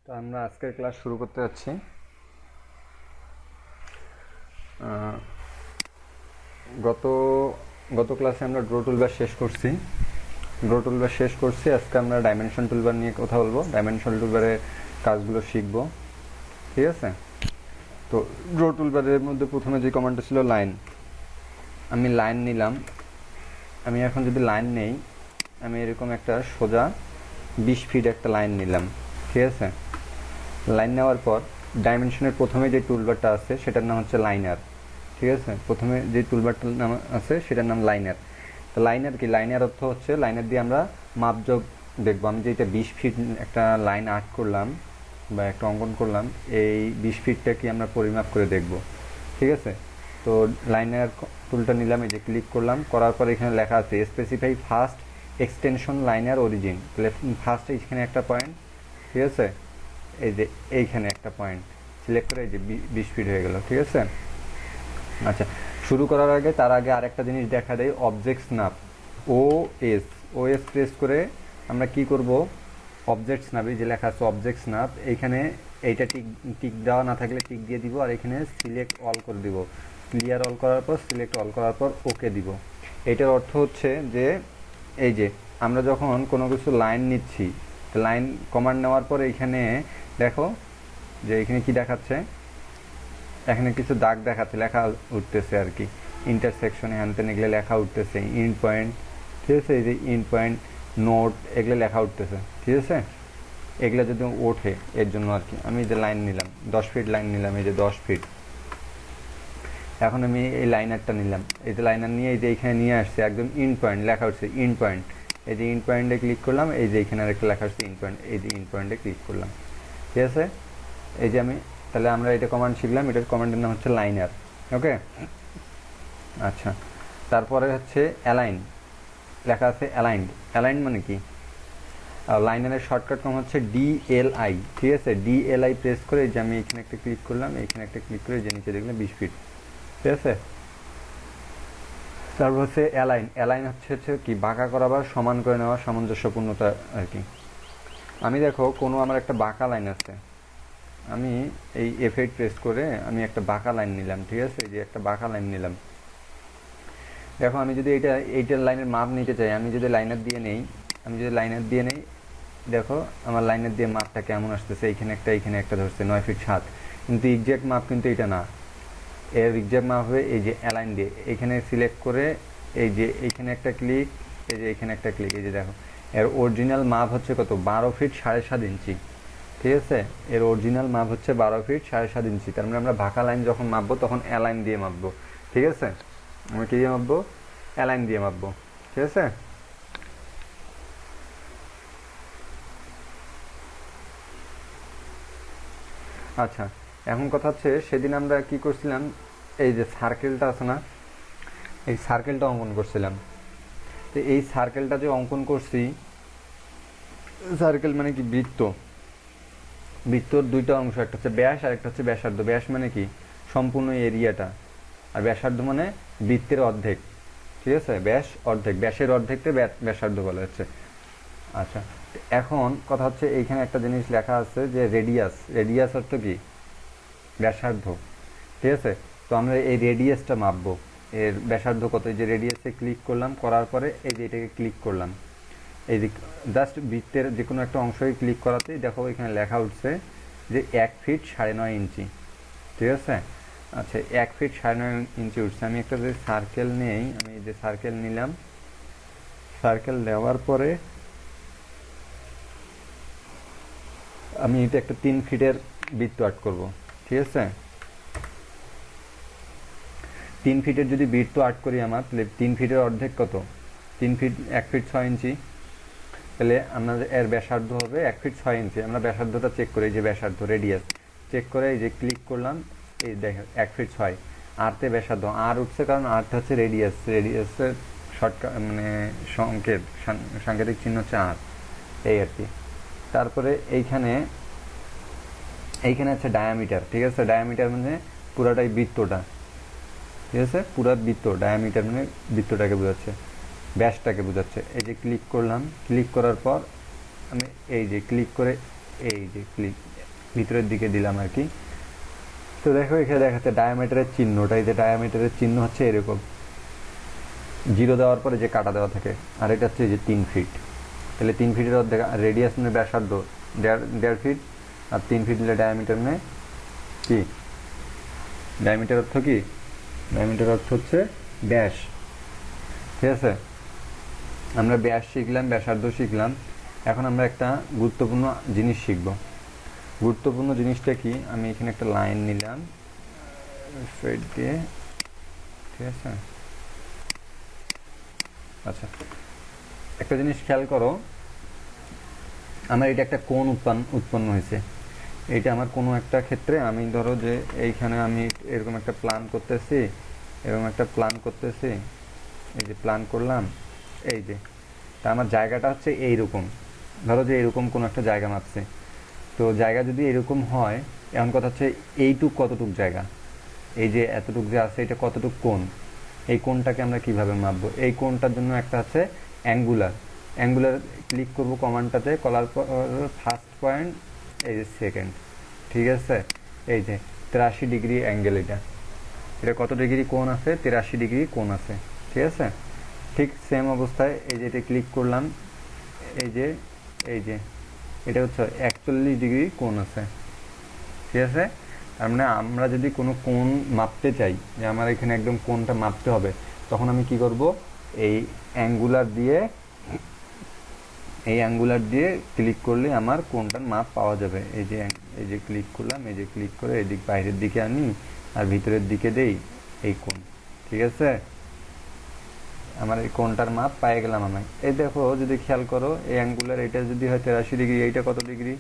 তো আমরা আজকের ক্লাস শুরু করতে যাচ্ছি। গত গত ক্লাসে আমরা ড্র টুলবার শেষ করছি। আজকে আমরা ডাইমেনশন টুলবার নিয়ে কথা বলবো, ডাইমেনশন টুলবারের কাজগুলো শিখবো। ঠিক আছে? তো ড্র টুলবারের মধ্যে প্রথমে যে কমান্ডটা ছিল লাইন, আমি লাইন নিলাম। আমি এখন যদি লাইন নেই, আমি এরকম একটা সোজা 20 ফিট একটা লাইন নিলাম। ঠিক আছে? লাইন নেওয়ার পর ডাইমেনশনের প্রথমে যে টুলবারটা আছে সেটার নাম হচ্ছে লাইনার। ঠিক আছে? প্রথমে যে টুলবারটার নাম আছে সেটার নাম লাইনার। তো লাইনার কি? লাইনার অর্থ হচ্ছে লাইনার দিয়ে আমরা মাপযোগ দেখবো। আমি যে এটা 20 ফিট একটা লাইন আর্ট করলাম বা একটা অঙ্কন করলাম, এই 20 ফিটটা কি আমরা পরিমাপ করে দেখব। ঠিক আছে? তো লাইনার টুলটা নিলাম, এই যে ক্লিক করলাম, করার পর এখানে লেখা আছে specify first extension liner origin. তাহলে ফার্স্ট এখানে একটা পয়েন্ট, ঠিক আছে, এই যে এইখানে একটা পয়েন্ট সিলেক্ট করে এই যে 20 ফিট হয়ে গেল। ঠিক আছে? আচ্ছা, শুরু করার আগে তার আগে আরেকটা জিনিস দেখা দেয়, অবজেক্ট স্ন্যাপ। ওএস প্রেস করে আমরা কি করব, অবজেক্ট স্ন্যাপ, এই যে লেখা আছে অবজেক্ট স্ন্যাপ, এইখানে এইটা টিক টিক দেওয়া না থাকলে টিক দিয়ে দিব, আর এখানে সিলেক্ট অল করে দিব। ক্লিয়ার অল করার পর সিলেক্ট অল করার পর ওকে দিব। এটার অর্থ হচ্ছে যে এই যে আমরা যখন কোনো কিছু লাইন নিচ্ছি, লাইন কমান্ড নেওয়ার পর এইখানে দেখো যে এখানে কি দেখাচ্ছে, এখানে কিছু দাগ দেখাচ্ছে, লেখা উঠতেছে আর কি, ইন্টারসেকশনে হ্যানতেন এগুলো লেখা উঠতেছে, ইন পয়েন্ট। ঠিক আছে? এই যে ইন পয়েন্ট, নোট, এগুলো লেখা উঠতেছে। ঠিক আছে? এগুলো যদি ওঠে এর জন্য আর কি। আমি যে লাইন নিলাম 10 ফিট লাইন নিলাম, এই যে 10 ফিট। এখন আমি এই লাইনারটা নিলাম, এই যে লাইনার নিয়ে এই যে এইখানে নিয়ে আসছে, একদম ইন পয়েন্ট লেখা উঠছে, ইন পয়েন্ট। এই যে ইন পয়েন্টে ক্লিক করলাম, এই যে এখানে আরেকটা লেখা উঠছে ইন পয়েন্ট, এই যে ইন পয়েন্টে ক্লিক করলাম। ঠিক আছে? এই যে আমি, তাহলে আমরা এটা কমান্ড শিখলাম, এটার কমান্ডের নাম হচ্ছে লাইনার। ওকে? আচ্ছা, তারপরে হচ্ছে অ্যালাইন, লেখা আছে অ্যালাইন্ড। অ্যালাইন মানে কি? লাইনারের শর্টকাট কম হচ্ছে DLI। ঠিক আছে? DLI প্রেস করে এই যে আমি এখানে একটা ক্লিক করলাম, এইখানে একটা ক্লিক করে যে নিচে দেখলাম 20 ফিট। ঠিক আছে? তারপর হচ্ছে অ্যালাইন। অ্যালাইন হচ্ছে কি, বাঁকা করা বা সমান করে নেওয়া, সামঞ্জস্যপূর্ণতা আর কি। আমি দেখো কোনো আমার একটা বাঁকা লাইন আছে, আমি এই F8 প্রেস করে আমি একটা বাঁকা লাইন নিলাম। ঠিক আছে? এই যে একটা বাঁকা লাইন নিলাম। দেখো আমি যদি এইটার লাইনের মাপ নিতে চাই, আমি যদি লাইনার দিয়ে নেই, দেখো আমার লাইনার দিয়ে মাপটা কেমন আসতেছে, এইখানে একটা ধরছে 9 ফিট 7, কিন্তু এক্সাক্ট মাপ কিন্তু এটা না। এর এক্সাক্ট মাপ হবে এই যে অ্যালাইন দিয়ে, এইখানে সিলেক্ট করে এই যে এইখানে একটা ক্লিক, এই যে এইখানে একটা ক্লিক, এই যে দেখো এর অরিজিনাল মাপ হচ্ছে কত, 12 ফিট 7.5 ইঞ্চি। ঠিক আছে? এর অরিজিনাল মাপ হচ্ছে 12 ফিট 7.5 ইঞ্চি। তার মানে আমরা বাঁকা লাইন যখন মাপবো তখন অ্যালাইন দিয়ে মাপবো। ঠিক আছে? আমরা কি দিয়ে মাপবো? অ্যালাইন দিয়ে মাপবো। ঠিক আছে? আচ্ছা, এখন কথা হচ্ছে সেদিন আমরা কি করছিলাম, এই যে সার্কেলটা আছে না, এই সার্কেলটা অঙ্কন করছিলাম। তো এই সার্কেলটা যে অঙ্কন করছি, সার্কেল মানে কি, বৃত্তর দুইটা অংশ, একটা হচ্ছে ব্যাস আর একটা হচ্ছে ব্যাসার্ধ। ব্যাস মানে কি, সম্পূর্ণ এরিয়াটা, আর ব্যাসার্ধ মানে বৃত্তের অর্ধেক। ঠিক আছে? ব্যাস অর্ধেক, ব্যাসের অর্ধেকটা ব্যাসার্ধ বলা হচ্ছে। আচ্ছা, এখন কথা হচ্ছে এইখানে একটা জিনিস লেখা আছে যে রেডিয়াস। রেডিয়াস অর্থ কি, ব্যাসার্ধ। ঠিক আছে? তো আমরা এই রেডিয়াসটা মাপবো, এর ব্যাসার্ধ কত। এই যে রেডিয়াসে ক্লিক করলাম, করার পরে এই যে এটাকে ক্লিক করলাম, এই যে জাস্ট বৃত্তের যে কোনো একটা অংশে ক্লিক করাতেই দেখো এখানে লেখা উঠছে যে 1 ফিট 9.5 ইঞ্চি। ঠিক আছে? আচ্ছা, 1 ফিট 9.5 ইঞ্চি উঠছে। আমি একটা যদি সার্কেল নেই, আমি এই যে সার্কেল নিলাম, সার্কেল দেওয়ার পরে আমি এটা একটা 3 ফিটের বৃত্ত আর্ট করব। ঠিক আছে? 3 ফিটের যদি বৃত্ত আর্ট করি আমার, তাহলে 3 ফিটের অর্ধেক কত, 3 ফিট 1 ফিট 6 ইঞ্চি। তাহলে আমাদের এর ব্যাসার্ধ হবে 1 ফিট 6 ইঞ্চি। আমরা ব্যাসার্ধটা চেক করি, যে ব্যাসার্ধ রেডিয়াস চেক করে এই যে ক্লিক করলাম, এই দেখো 1 ফিট 6। আরতে ব্যাসার্ধ আর উঠছে, কারণ আরটা হচ্ছে রেডিয়াস, রেডিয়াসের শর্টকাট মানে সাংকেতিক চিহ্ন হচ্ছে আর, এই আর কি। তারপরে এইখানে আছে ডায়ামিটার। ঠিক আছে? ডায়ামিটার মানে পুরাটাই বৃত্তটা। ঠিক আছে? পুরা বৃত্ত, ডায়ামিটার মানে বৃত্তটাকে বোঝাচ্ছে, ব্যাসটাকে বোঝাচ্ছে। এই যে ক্লিক করলাম, ক্লিক করার পর আমি এই যে ক্লিক করে এই যে ক্লিক ভিতরের দিকে দিলাম আর কি। তো দেখো এখানে দেখাচ্ছে ডায়ামিটারের চিহ্নটা, এই যে ডায়ামিটারের চিহ্ন হচ্ছে এরকম, 0 দেওয়ার পরে যে কাটা দেওয়া থাকে, আর এটা হচ্ছে যে 3 ফিট। তাহলে 3 ফিটের অর্ধেক, রেডিয়াস মানে ব্যাসার্ধ 1.5 ফিট, আর 3 ফিট নিলে ডায়ামিটার মানে কি, ডায়ামিটার অর্থ কি, ডায়ামিটার অর্থ হচ্ছে ব্যাস। ঠিক আছে, আমরা ব্যাস শিখলাম, ব্যাসার্ধ শিখলাম। এখন আমরা একটা গুরুত্বপূর্ণ জিনিস শিখব। গুরুত্বপূর্ণ জিনিসটা কি, আমি এখানে একটা লাইন নিলাম স্ট্রেট দিয়ে, ঠিক আছে। আচ্ছা, একটা জিনিস খেয়াল করো, আমার এটা একটা কোণ উৎপন্ন হয়েছে। এটা আমার কোনো একটা ক্ষেত্রে, আমি ধরো যে এইখানে আমি এরকম একটা প্ল্যান করতেছি, এরকম একটা প্ল্যান করতেছি, এই যে প্ল্যান করলাম, এই যে তা আমার জায়গাটা হচ্ছে এইরকম, ধরো যে এরকম কোনো একটা জায়গা মাপছে। তো জায়গা যদি এরকম হয়, এমন কথা হচ্ছে এইটুক কতটুক জায়গা, এই যে এতটুক যে আছে এটা কতটুক কোণ, এই কোণটাকে আমরা কিভাবে মাপবো। এই কোণটার জন্য একটা আছে অ্যাঙ্গুলার, অ্যাঙ্গুলার ক্লিক করব কমান্ডটাতে, করার পর ফার্স্ট পয়েন্ট, এই যে সেকেন্ড, ঠিক আছে। এই যে 83 ডিগ্রি অ্যাঙ্গেল, এটা এটা কত ডিগ্রি কোণ আছে, 83 ডিগ্রি কোণ আছে, ঠিক আছে। ঠিক সেম অবস্থায় এই যে এটা ক্লিক করলাম, এই যে এই যে এটা হচ্ছে 41 ডিগ্রি কোণ আছে, ঠিক আছে। তার মানে আমরা যদি কোনো কোণ মাপতে চাই, যে আমার এখানে একদম কোণটা মাপতে হবে, তখন আমি কি করব, এই অ্যাঙ্গুলার দিয়ে, এই অ্যাঙ্গুলার দিয়ে ক্লিক করলে আমার কোণটার মাপ পাওয়া যাবে। এই যে ক্লিক করলাম, এই যে ক্লিক করে এদিক বাইরের দিকে আনি আর ভিতরের দিকে দেই, এই কোণ, ঠিক আছে। আমার এই কোণটার মাপ পেয়ে গেলাম আমি। এই দেখো যদি খেয়াল করো, এই অ্যাঙ্গুলার এটা যদি হয় 83 ডিগ্রি, এইটা কত ডিগ্রি,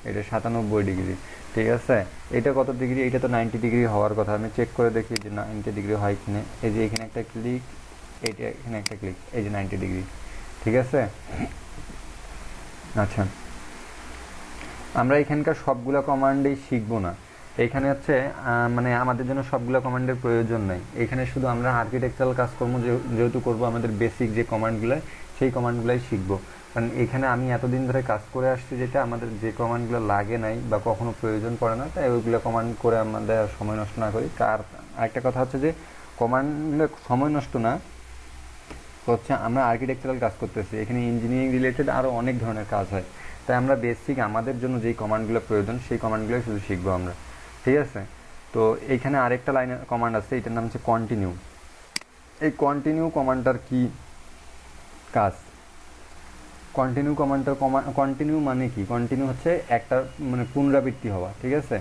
এটা 97 ডিগ্রি, ঠিক আছে। এটা কত ডিগ্রি, এটা তো 90 ডিগ্রি হওয়ার কথা। আমি চেক করে দেখি যে 90 ডিগ্রি হয় কিনা। এই যে এখানে একটা ক্লিক, এইটা এখানে একটা ক্লিক, এই যে 90 ডিগ্রি, ঠিক আছে। আচ্ছা, আমরা এখানকার সবগুলো কমান্ডেই শিখবো না। এখানে হচ্ছে মানে আমাদের জন্য সবগুলো কমান্ডের প্রয়োজন নেই। এখানে শুধু আমরা আর্কিটেকচারাল কাজকর্ম যেহেতু করবো, আমাদের বেসিক যে কমান্ডগুলো, সেই কমান্ডগুলোই শিখবো। কারণ এখানে আমি এতদিন ধরে কাজ করে আসছি, যেটা আমাদের যে কমান্ডগুলো লাগে নাই বা কখনো প্রয়োজন পড়ে না, তাই ওইগুলো কমান্ড করে আমাদের সময় নষ্ট না করি। আর আরেকটা কথা হচ্ছে যে কমান্ডগুলো সময় নষ্ট না হচ্ছে, আমরা আর্কিটেকচারাল কাজ করতেছি, এখানে ইঞ্জিনিয়ারিং রিলেটেড আরও অনেক ধরনের কাজ হয়। তাই আমরা বেসিক আমাদের জন্য যেই কমান্ডগুলো প্রয়োজন, সেই কমান্ডগুলোই শুধু শিখবো আমরা, ঠিক আছে। তো এইখানে আরেকটা লাইনের কমান্ড আছে, এটার নাম হচ্ছে কন্টিনিউ। এই কন্টিনিউ কমান্ডটার কি কাজ, কন্টিনিউ কমান্ডটার কন্টিনিউ মানে কি, কন্টিনিউ হচ্ছে একটা মানে পুনরাবৃত্তি হওয়া, ঠিক আছে।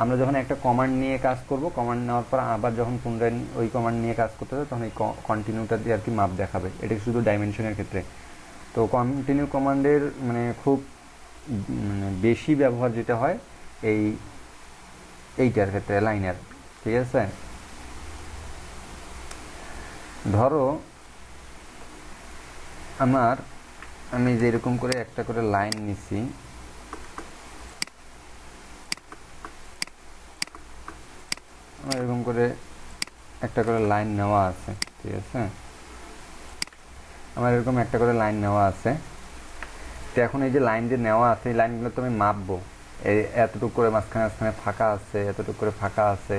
আমরা যখন একটা কমান্ড নিয়ে কাজ করব, কমান্ড নেওয়ার পর আবার যখন পুনরায় ওই কমান্ড নিয়ে কাজ করতে হবে, তখন এই কন্টিনিউটা দিয়ে আর কি মাপ দেখাবে। এটা শুধু ডাইমেনশনের ক্ষেত্রে। তো কন্টিনিউ কমান্ডের মানে খুব মানে বেশি ব্যবহার যেটা হয় এই এইটার ক্ষেত্রে, লাইনের, ঠিক আছে। ধরো আমি যেরকম করে একটা করে লাইন নিছি, আমার এরকম করে একটা করে লাইন নেওয়া আছে, ঠিক আছে। আমার এরকম একটা করে লাইন নেওয়া আছে। তো এখন এই যে লাইন যে নেওয়া আছে, এই লাইনগুলো তো আমি মাপবো। এই এতটুকু করে মাঝখানে মাঝখানে ফাঁকা আছে, এতটুকু করে ফাঁকা আছে,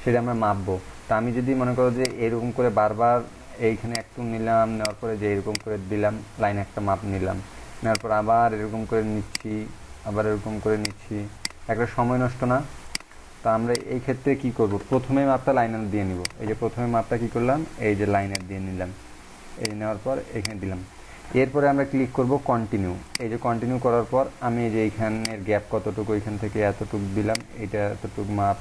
সেটা আমরা মাপবো। তা আমি যদি মনে করো যে এরকম করে বারবার এইখানে একটু নিলাম, নেওয়ার পরে যে এরকম করে দিলাম, লাইন একটা মাপ নিলাম, নেওয়ার পর আবার এরকম করে নিচ্ছি, আবার এরকম করে নিচ্ছি, একটা সময় নষ্ট না। তা আমরা এই ক্ষেত্রে কি করব, প্রথমে মাপটা লাইনের দিয়ে নিব। এই যে প্রথমে মাপটা কি করলাম, এই যে লাইনের দিয়ে নিলাম, এই নেওয়ার পর এখানে দিলাম। এরপরে আমরা ক্লিক করব কন্টিনিউ। এই যে কন্টিনিউ করার পর আমি এই যে এইখানের গ্যাপ কতটুকু, এইখান থেকে এতটুকু দিলাম, এটা এতটুকু মাপ,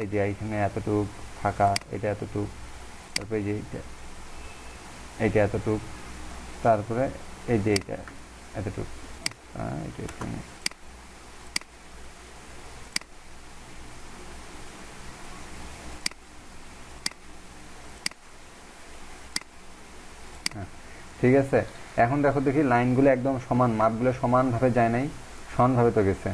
এই যে এইখানে এতটুকু ফাঁকা, এটা এতটুকু, তারপরে এই যে এইটা এতটুকু, তারপরে এই যে এইটা এতটুকু, এটা একটু ঠিক আছে। এখন দেখো দেখি লাইনগুলো একদম সমান, মাপগুলো সমানভাবে যায় নাই, সমানভাবে তো গেছে,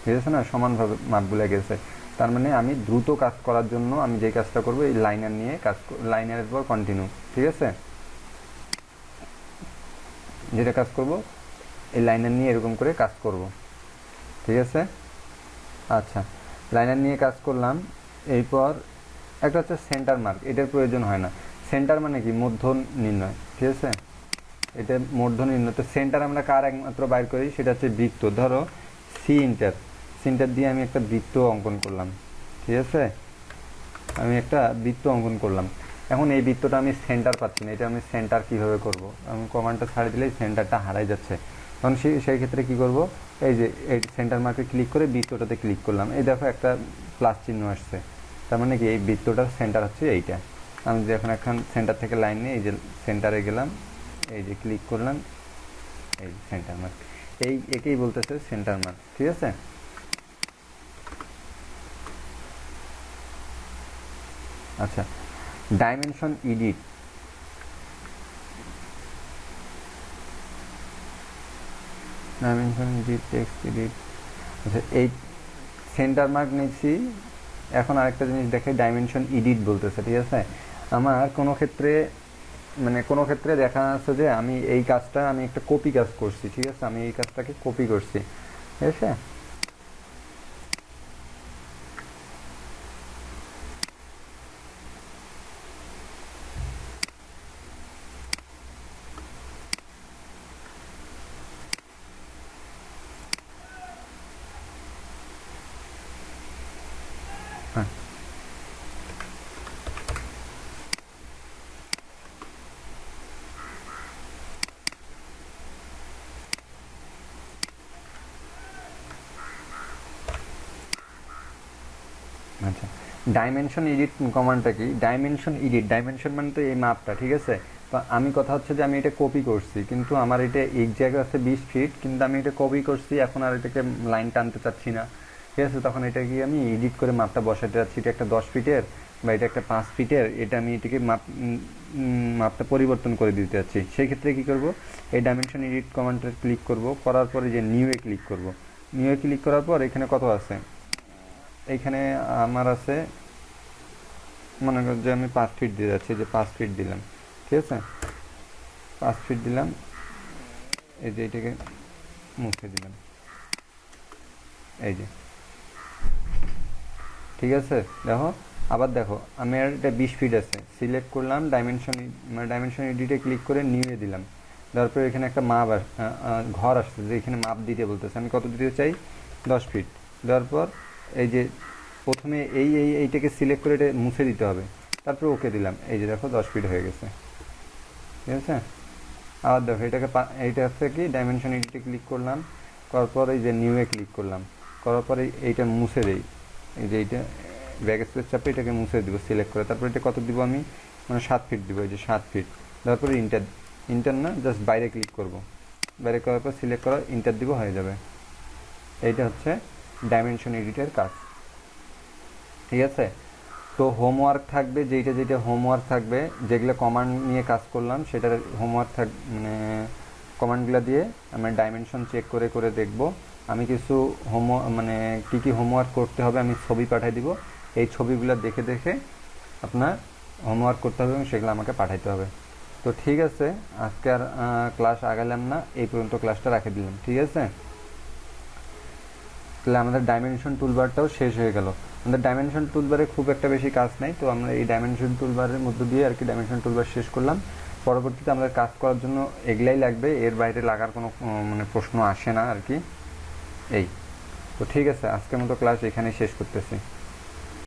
ঠিক আছে না, সমানভাবে মাপগুলো গেছে। তার মানে আমি দ্রুত কাজ করার জন্য আমি যে কাজটা করবো, এই লাইনার নিয়ে কাজ, লাইনারের পর কন্টিনিউ, ঠিক আছে। যেটা কাজ করব, এই লাইনার নিয়ে এরকম করে কাজ করব, ঠিক আছে। আচ্ছা, লাইনার নিয়ে কাজ করলাম। এরপর একটা হচ্ছে সেন্টার মার্ক, এটার প্রয়োজন হয় না। সেন্টার মানে কি, মধ্য নির্ণয়, ঠিক আছে। এটা মধ্য নির্ণয়। তো সেন্টার আমরা কার একমাত্র বাইর করি, সেটা হচ্ছে বৃত্ত। ধরো সি ইন্টার, সেন্টার দিয়ে আমি একটা বৃত্ত অঙ্কন করলাম, ঠিক আছে। আমি একটা বৃত্ত অঙ্কন করলাম। এখন এই বৃত্তটা আমি সেন্টার পাচ্ছি না, এটা আমি সেন্টার কিভাবে করব, আমি কমান্ডটা ছাড়ি দিলেই সেন্টারটা হারাই যাচ্ছে। তখন সেই ক্ষেত্রে কি করব, এই যে এই সেন্টার মার্কে ক্লিক করে বৃত্তটাতে ক্লিক করলাম, এই দেখো একটা প্লাস চিহ্ন আসছে, তার মানে কি এই বৃত্তটার সেন্টার হচ্ছে এইটা। আমি যখন এখন সেন্টার থেকে লাইন নিয়ে এই যে সেন্টারে গেলাম, এই যে ক্লিক করলাম, এই সেন্টার মার্ক, এই একেই বলতেছে সেন্টার মার্ক, ঠিক আছে। আচ্ছা, dimension edit, dimension edit, text edit. আচ্ছা, এই সেন্টার মার্ক নিচ্ছি। এখন আরেকটা জিনিস দেখে, ডাইমেনশন এডিট বলতেছে, ঠিক আছে। আমার কোনো ক্ষেত্রে মানে কোনো ক্ষেত্রে দেখা যাচ্ছে যে আমি এই কাজটা আমি একটা কপি কাজ করছি, ঠিক আছে, আমি এই কাজটাকে কপি করছি, ঠিক আছে। হ্যাঁ, আচ্ছা, ডাইমেনশন এডিট কমান্ডটা কি, ডাইমেনশন এডিট, ডাইমেনশন মানে তো এই মাপটা, ঠিক আছে। তো আমি কথা হচ্ছে যে আমি এটা কপি করছি, কিন্তু আমার এটা এক জায়গায় আছে 20 ফিট, কিন্তু আমি এটা কপি করছি, এখন আর এটাকে লাইন টানতে চাচ্ছি না, ঠিক আছে। তখন এটা কি আমি এডিট করে মাপটা বসাতে চাচ্ছি, এটা একটা 10 ফিটের বা এটা একটা 5 ফিটের, এটা আমি এটাকে মাপটা পরিবর্তন করে দিতে চাচ্ছি। সেই ক্ষেত্রে কি করব, এই ডাইমেনশন এডিট কমান্ডটা ক্লিক করব, করার পরে যে নিউ এ ক্লিক করব। নিউ এ ক্লিক করার পর এখানে কত আছে, এইখানে আমার আছে, মনে কর যে আমি 5 ফিট দিয়ে যাচ্ছি, যে 5 ফিট দিলাম, ঠিক আছে। 5 ফিট দিলাম, এই যে এটাকে মুছে দিলাম, এই যে, ঠিক আছে। দেখো, আবার দেখো আমি আর এটা 20 ফিট আছে, সিলেক্ট করলাম, ডাইমেনশন এডিটে ক্লিক করে নিয়ে দিলাম। তারপরে এখানে একটা মাপ ঘর আসছে, যে এখানে মাপ দিতে বলতেছে, আমি কত দিতে চাই, 10 ফিট। দেওয়ার পর এই যে প্রথমে এইটাকে সিলেক্ট করে এটা মুছে দিতে হবে, তারপর ওকে দিলাম, এই যে দেখো 10 ফিট হয়ে গেছে, ঠিক আছে। আবার দেখো এটাকে এইটা হচ্ছে কি, ডাইমেনশন এডিটে ক্লিক করলাম, করার পর এই যে নিউ এ ক্লিক করলাম, করার পরে এইটা মুছে দেই, এই যে এইটা ব্যাক স্পেস চাপে এটাকে মুছে দিব সিলেক্ট করে, তারপর এটা কত দিব আমি, মানে 7 ফিট দিব, এই যে 7 ফিট। তারপরে ইন্টার, ইন্টার না, জাস্ট বাইরে ক্লিক করব, বাইরে করার পর সিলেক্ট করা, ইন্টার দিব, হয়ে যাবে। এইটা হচ্ছে ডাইমেনশন এডিটের কাজ, ঠিক আছে। তো হোমওয়ার্ক থাকবে, যেটা যেটা হোমওয়ার্ক থাকবে, যেগুলো কমান্ড নিয়ে কাজ করলাম সেটার হোমওয়ার্ক মানে কমান্ডগুলো দিয়ে আমরা ডাইমেনশন চেক করে করে দেখব। আমি কিছু মানে কী কী হোমওয়ার্ক করতে হবে আমি ছবি পাঠিয়ে দিব, এই ছবিগুলো দেখে দেখে আপনার হোমওয়ার্ক করতে হবে এবং সেগুলো আমাকে পাঠাইতে হবে। তো ঠিক আছে, আজকে আর ক্লাস আগালাম না, এই পর্যন্ত ক্লাসটা রাখে দিলাম, ঠিক আছে। তাহলে আমাদের ডাইমেনশন টুলবারটাও শেষ হয়ে গেল। আমাদের ডাইমেনশন টুলবারে খুব একটা বেশি কাজ নাই, তো আমরা এই ডাইমেনশন টুলবারের মধ্য দিয়ে আর কি ডাইমেনশন টুলবার শেষ করলাম। পরবর্তীতে আমাদের কাজ করার জন্য এগুলাই লাগবে, এর বাইরে লাগার কোনো মানে প্রশ্ন আসে না আর কি। এই তো ঠিক আছে, আজকের মতো ক্লাস এখানেই শেষ করতেছি।